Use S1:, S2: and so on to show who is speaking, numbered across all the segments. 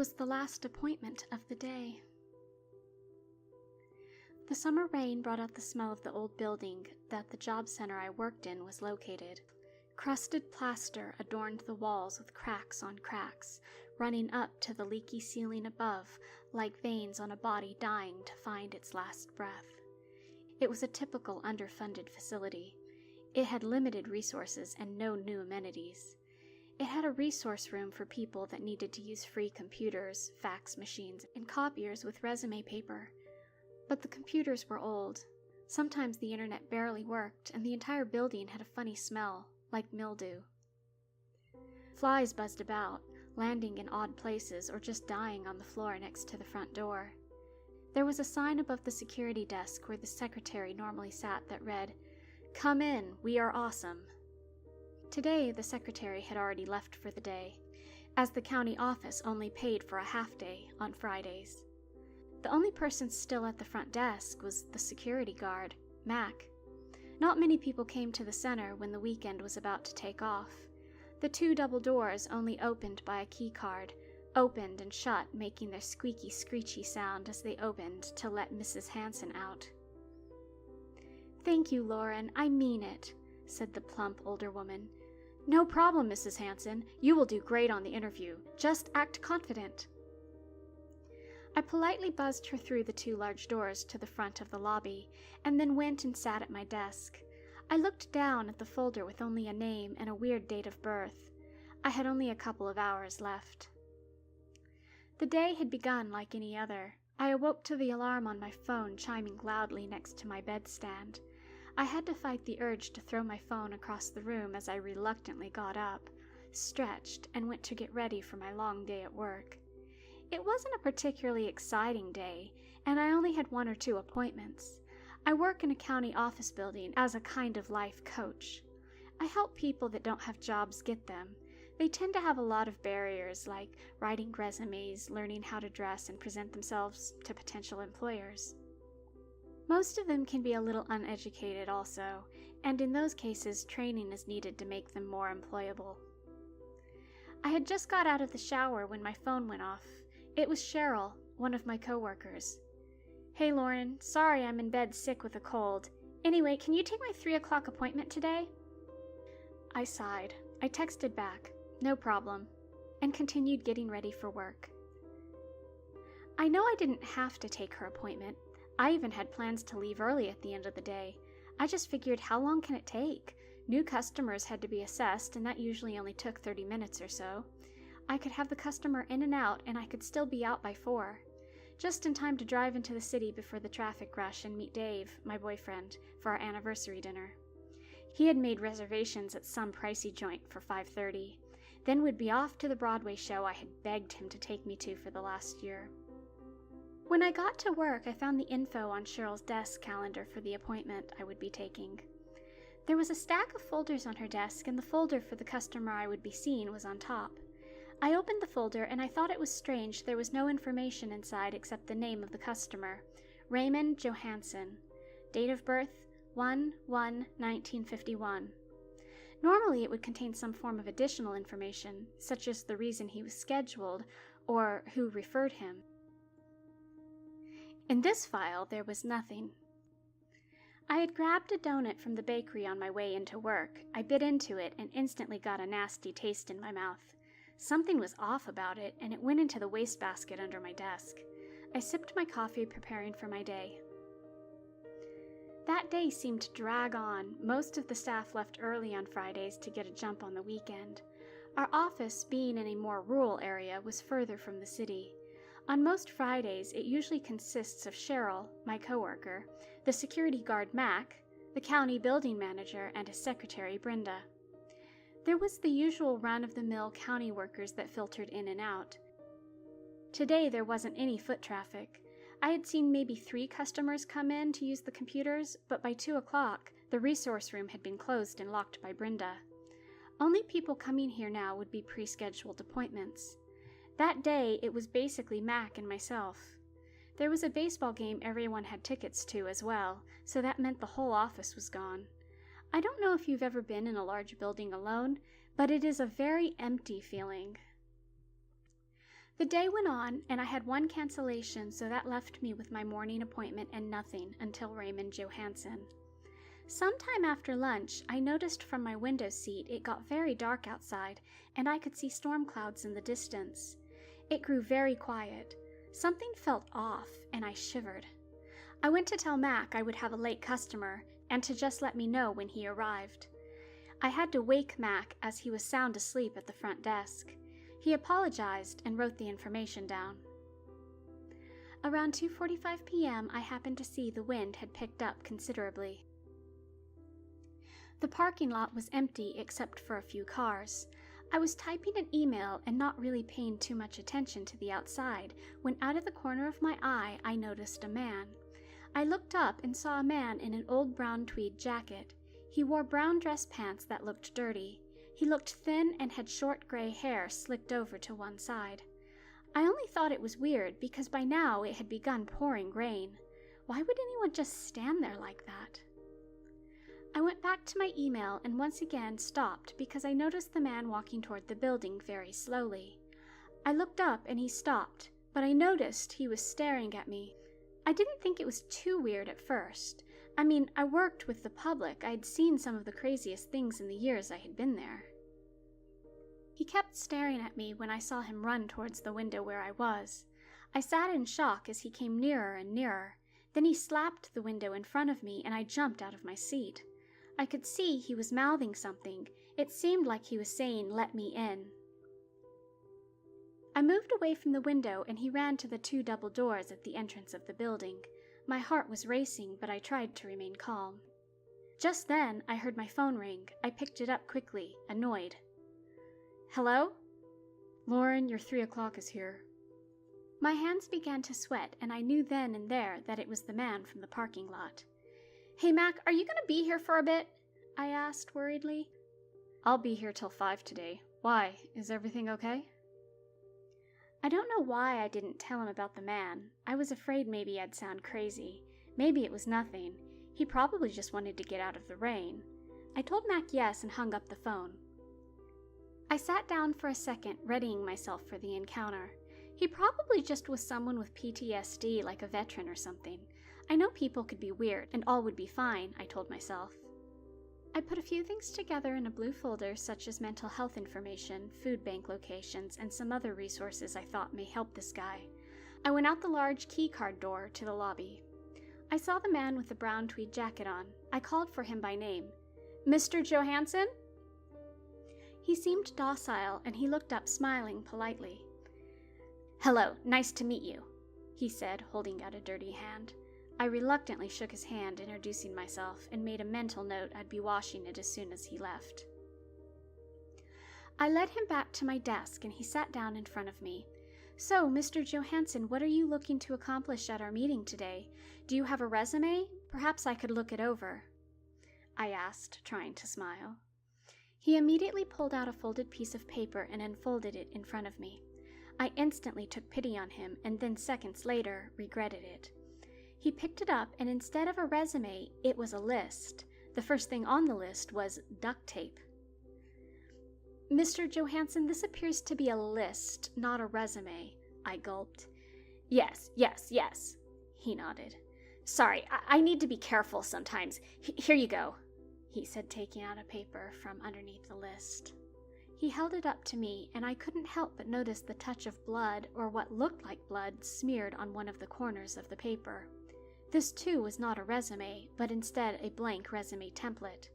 S1: was the last appointment of the day. The summer rain brought out the smell of the old building that the job center I worked in was located. Crusted plaster adorned the walls with cracks on cracks, running up to the leaky ceiling above like veins on a body dying to find its last breath. It was a typical underfunded facility. It had limited resources and no new amenities. It had a resource room for people that needed to use free computers, fax machines, and copiers with resume paper. But the computers were old. Sometimes the internet barely worked, and the entire building had a funny smell, like mildew. Flies buzzed about, landing in odd places or just dying on the floor next to the front door. There was a sign above the security desk where the secretary normally sat that read, "Come in, we are awesome." Today, the secretary had already left for the day, as the county office only paid for a half-day on Fridays. The only person still at the front desk was the security guard, Mac. Not many people came to the center when the weekend was about to take off. The 2 double doors only opened by a key card, opened and shut, making their squeaky, screechy sound as they opened to let Mrs. Hanson out. "Thank you, Lauren, I mean it," said the plump older woman. "No problem, Mrs. Hanson. You will do great on the interview. Just act confident." I politely buzzed her through the 2 large doors to the front of the lobby, and then went and sat at my desk. I looked down at the folder with only a name and a weird date of birth. I had only a couple of hours left. The day had begun like any other. I awoke to the alarm on my phone chiming loudly next to my bedstand. I had to fight the urge to throw my phone across the room as I reluctantly got up, stretched, and went to get ready for my long day at work. It wasn't a particularly exciting day, and I only had 1 or 2 appointments. I work in a county office building as a kind of life coach. I help people that don't have jobs get them. They tend to have a lot of barriers like writing resumes, learning how to dress and present themselves to potential employers. Most of them can be a little uneducated also, and in those cases training is needed to make them more employable. I had just got out of the shower when my phone went off. It was Cheryl, one of my coworkers. "Hey Lauren, sorry I'm in bed sick with a cold. Anyway, can you take my 3 o'clock appointment today?" I sighed. I texted back, "No problem," and continued getting ready for work. I know I didn't have to take her appointment. I even had plans to leave early at the end of the day. I just figured, how long can it take? New customers had to be assessed, and that usually only took 30 minutes or so. I could have the customer in and out, and I could still be out by 4. Just in time to drive into the city before the traffic rush and meet Dave, my boyfriend, for our anniversary dinner. He had made reservations at some pricey joint for 5:30. Then we'd be off to the Broadway show I had begged him to take me to for the last year. When I got to work, I found the info on Cheryl's desk calendar for the appointment I would be taking. There was a stack of folders on her desk, and the folder for the customer I would be seeing was on top. I opened the folder, and I thought it was strange there was no information inside except the name of the customer, Raymond Johansson. Date of birth, 1/1/1951. Normally it would contain some form of additional information, such as the reason he was scheduled or who referred him. In this file, there was nothing. I had grabbed a donut from the bakery on my way into work. I bit into it and instantly got a nasty taste in my mouth. Something was off about it, and it went into the wastebasket under my desk. I sipped my coffee, preparing for my day. That day seemed to drag on. Most of the staff left early on Fridays to get a jump on the weekend. Our office, being in a more rural area, was further from the city. On most Fridays, it usually consists of Cheryl, my coworker, the security guard Mac, the county building manager, and his secretary Brenda. There was the usual run-of-the-mill county workers that filtered in and out. Today there wasn't any foot traffic. I had seen maybe 3 customers come in to use the computers, but by 2 o'clock, the resource room had been closed and locked by Brenda. Only people coming here now would be pre-scheduled appointments. That day, it was basically Mac and myself. There was a baseball game everyone had tickets to as well, so that meant the whole office was gone. I don't know if you've ever been in a large building alone, but it is a very empty feeling. The day went on, and I had one cancellation, so that left me with my morning appointment and nothing until Raymond Johansson. Sometime after lunch, I noticed from my window seat it got very dark outside, and I could see storm clouds in the distance. It grew very quiet. Something felt off, and I shivered. I went to tell Mac I would have a late customer, and to just let me know when he arrived. I had to wake Mac as he was sound asleep at the front desk. He apologized and wrote the information down. Around 2:45 p.m., I happened to see the wind had picked up considerably. The parking lot was empty except for a few cars. I was typing an email and not really paying too much attention to the outside when out of the corner of my eye I noticed a man. I looked up and saw a man in an old brown tweed jacket. He wore brown dress pants that looked dirty. He looked thin and had short gray hair slicked over to one side. I only thought it was weird because by now it had begun pouring rain. Why would anyone just stand there like that? I went back to my email and once again stopped because I noticed the man walking toward the building very slowly. I looked up and he stopped, but I noticed he was staring at me. I didn't think it was too weird at first. I mean, I worked with the public. I had seen some of the craziest things in the years I had been there. He kept staring at me when I saw him run towards the window where I was. I sat in shock as he came nearer and nearer. Then he slapped the window in front of me and I jumped out of my seat. I could see he was mouthing something. It seemed like he was saying, "Let me in." I moved away from the window and he ran to the 2 double doors at the entrance of the building. My heart was racing, but I tried to remain calm. Just then, I heard my phone ring. I picked it up quickly, annoyed. "Hello?"
S2: "Lauren, your 3 o'clock is here."
S1: My hands began to sweat, and I knew then and there that it was the man from the parking lot. "Hey, Mac, are you going to be here for a bit?" I asked worriedly.
S2: "I'll be here till 5 today. Why? Is everything okay?"
S1: I don't know why I didn't tell him about the man. I was afraid maybe I'd sound crazy. Maybe it was nothing. He probably just wanted to get out of the rain. I told Mac yes and hung up the phone. I sat down for a second, readying myself for the encounter. He probably just was someone with PTSD, like a veteran or something. I know people could be weird, and all would be fine, I told myself. I put a few things together in a blue folder, such as mental health information, food bank locations, and some other resources I thought may help this guy. I went out the large key card door to the lobby. I saw the man with the brown tweed jacket on. I called for him by name. "Mr. Johansson?" He seemed docile, and he looked up smiling politely. "Hello, nice to meet you," he said, holding out a dirty hand. I reluctantly shook his hand, introducing myself, and made a mental note I'd be washing it as soon as he left. I led him back to my desk, and he sat down in front of me. "So, Mr. Johansson, what are you looking to accomplish at our meeting today? Do you have a resume? Perhaps I could look it over," I asked, trying to smile. He immediately pulled out a folded piece of paper and unfolded it in front of me. I instantly took pity on him, and then seconds later regretted it. He picked it up, and instead of a resume, it was a list. The first thing on the list was duct tape. "Mr. Johansson, this appears to be a list, not a resume," I gulped. Yes, he nodded. "Sorry, I need to be careful sometimes. Here you go," he said, taking out a paper from underneath the list. He held it up to me, and I couldn't help but notice the touch of blood, or what looked like blood, smeared on one of the corners of the paper. This, too, was not a resume, but instead a blank resume template.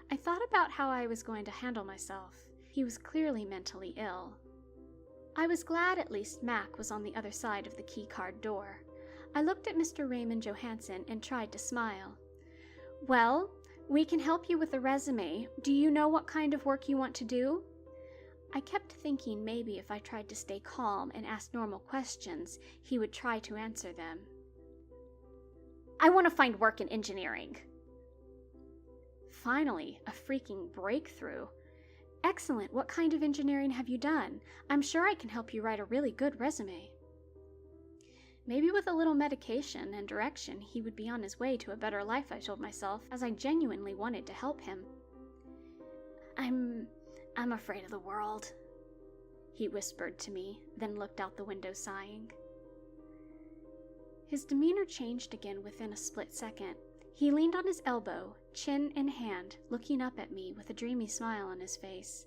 S1: I thought about how I was going to handle myself. He was clearly mentally ill. I was glad at least Mac was on the other side of the key card door. I looked at Mr. Raymond Johansson and tried to smile. "Well, we can help you with a resume. Do you know what kind of work you want to do?" I kept thinking maybe if I tried to stay calm and ask normal questions, he would try to answer them. "I want to find work in engineering." Finally, a freaking breakthrough. "Excellent. What kind of engineering have you done? I'm sure I can help you write a really good resume." Maybe with a little medication and direction, he would be on his way to a better life, I told myself, as I genuinely wanted to help him. I'm afraid of the world." he whispered to me, then looked out the window sighing. His demeanor changed again within a split second. He leaned on his elbow, chin in hand, looking up at me with a dreamy smile on his face.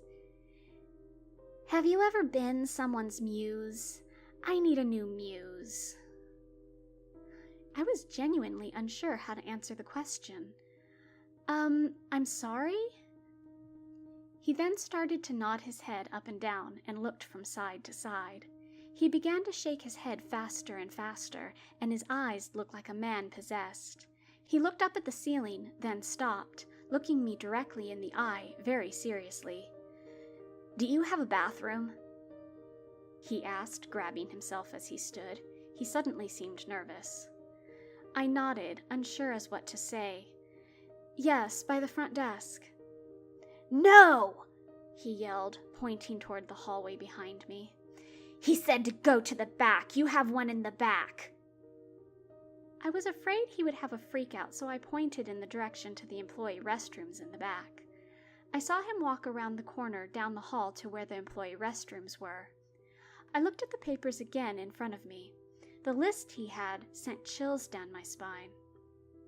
S1: Have you ever been someone's muse? I need a new muse. I was genuinely unsure how to answer the question. I'm sorry? He then started to nod his head up and down and looked from side to side. He began to shake his head faster and faster, and his eyes looked like a man possessed. He looked up at the ceiling, then stopped, looking me directly in the eye very seriously. Do you have a bathroom? He asked, grabbing himself as he stood. He suddenly seemed nervous. I nodded, unsure as what to say. Yes, by the front desk. No! He yelled, pointing toward the hallway behind me. He said to go to the back. You have one in the back. I was afraid he would have a freak out, so I pointed in the direction to the employee restrooms in the back. I saw him walk around the corner down the hall to where the employee restrooms were. I looked at the papers again in front of me. The list he had sent chills down my spine.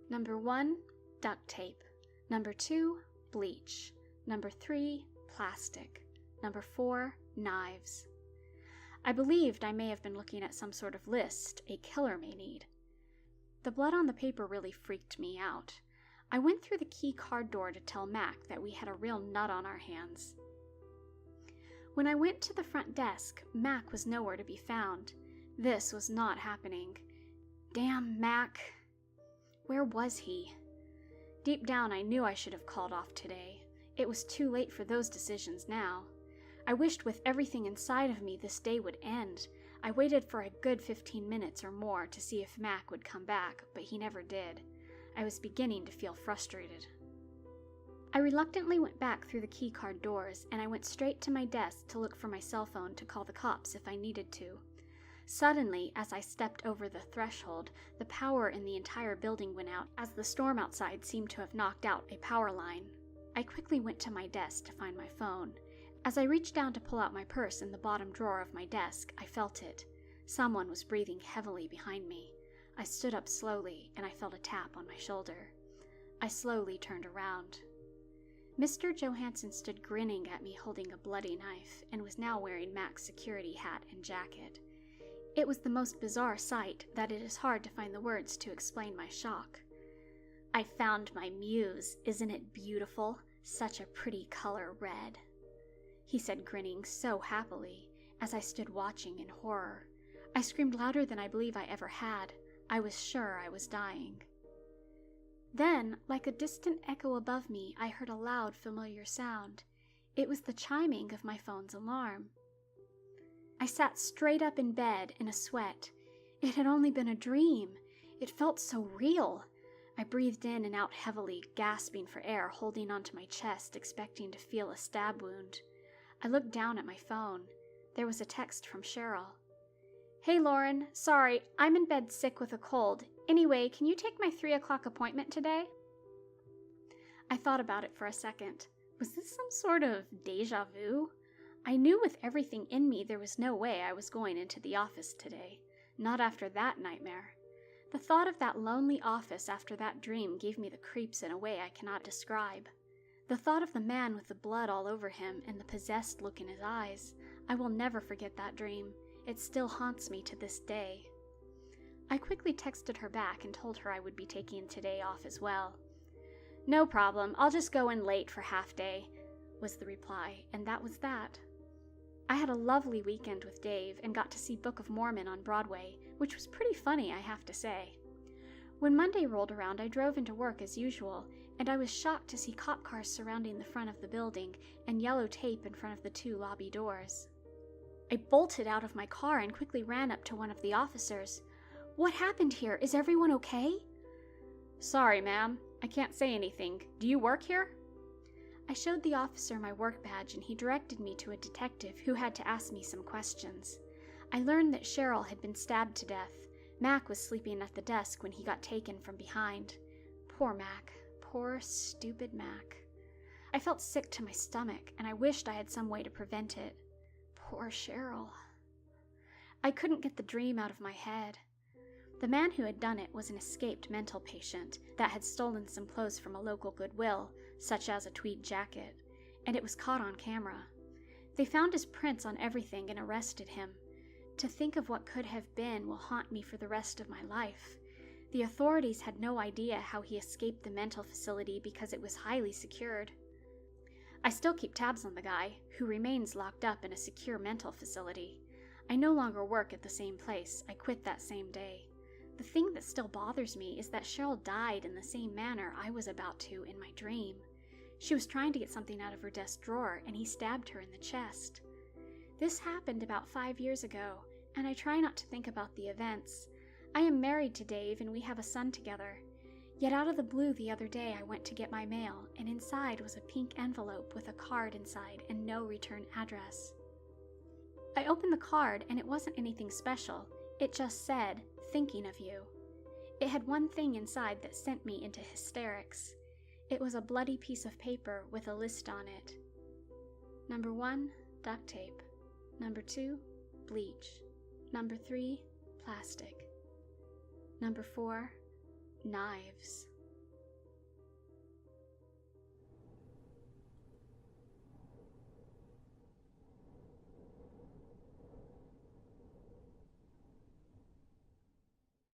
S1: Number 1, duct tape. Number 2, bleach. Number 3, plastic. Number 4, knives. I believed I may have been looking at some sort of list a killer may need. The blood on the paper really freaked me out. I went through the key card door to tell Mac that we had a real nut on our hands. When I went to the front desk, Mac was nowhere to be found. This was not happening. Damn Mac. Where was he? Deep down, I knew I should have called off today. It was too late for those decisions now. I wished with everything inside of me this day would end. I waited for a good 15 minutes or more to see if Mac would come back, but he never did. I was beginning to feel frustrated. I reluctantly went back through the keycard doors, and I went straight to my desk to look for my cell phone to call the cops if I needed to. Suddenly, as I stepped over the threshold, the power in the entire building went out as the storm outside seemed to have knocked out a power line. I quickly went to my desk to find my phone. As I reached down to pull out my purse in the bottom drawer of my desk, I felt it. Someone was breathing heavily behind me. I stood up slowly, and I felt a tap on my shoulder. I slowly turned around. Mr. Johansson stood grinning at me holding a bloody knife, and was now wearing Mac's security hat and jacket. It was the most bizarre sight that it is hard to find the words to explain my shock. I found my muse. Isn't it beautiful? Such a pretty color red. He said, grinning so happily, as I stood watching in horror. I screamed louder than I believe I ever had. I was sure I was dying. Then, like a distant echo above me, I heard a loud, familiar sound. It was the chiming of my phone's alarm. I sat straight up in bed in a sweat. It had only been a dream. It felt so real. I breathed in and out heavily, gasping for air, holding onto my chest, expecting to feel a stab wound. I looked down at my phone. There was a text from Cheryl. Hey Lauren, sorry, I'm in bed sick with a cold. Anyway, can you take my 3 o'clock appointment today? I thought about it for a second. Was this some sort of deja vu? I knew with everything in me there was no way I was going into the office today. Not after that nightmare. The thought of that lonely office after that dream gave me the creeps in a way I cannot describe. The thought of the man with the blood all over him and the possessed look in his eyes. I will never forget that dream. It still haunts me to this day. I quickly texted her back and told her I would be taking today off as well. No problem, I'll just go in late for half day, was the reply, and that was that. I had a lovely weekend with Dave and got to see Book of Mormon on Broadway, which was pretty funny, I have to say. When Monday rolled around, I drove into work as usual, and I was shocked to see cop cars surrounding the front of the building and yellow tape in front of the 2 lobby doors. I bolted out of my car and quickly ran up to one of the officers. What happened here? Is everyone okay? Sorry, ma'am. I can't say anything. Do you work here? I showed the officer my work badge and he directed me to a detective who had to ask me some questions. I learned that Cheryl had been stabbed to death. Mac was sleeping at the desk when he got taken from behind. Poor Mac. Poor, stupid Mac. I felt sick to my stomach and I wished I had some way to prevent it. Poor Cheryl. I couldn't get the dream out of my head. The man who had done it was an escaped mental patient that had stolen some clothes from a local Goodwill, such as a tweed jacket, and it was caught on camera. They found his prints on everything and arrested him. To think of what could have been will haunt me for the rest of my life. The authorities had no idea how he escaped the mental facility because it was highly secured. I still keep tabs on the guy, who remains locked up in a secure mental facility. I no longer work at the same place. I quit that same day. The thing that still bothers me is that Cheryl died in the same manner I was about to in my dream. She was trying to get something out of her desk drawer, and he stabbed her in the chest. This happened about 5 years ago, and I try not to think about the events. I am married to Dave, and we have a son together. Yet out of the blue the other day I went to get my mail, and inside was a pink envelope with a card inside and no return address. I opened the card, and it wasn't anything special. It just said, "Thinking of you." It had one thing inside that sent me into hysterics. It was a bloody piece of paper with a list on it. Number 1, duct tape. Number 2, bleach. Number 3, plastic. Number 4, knives.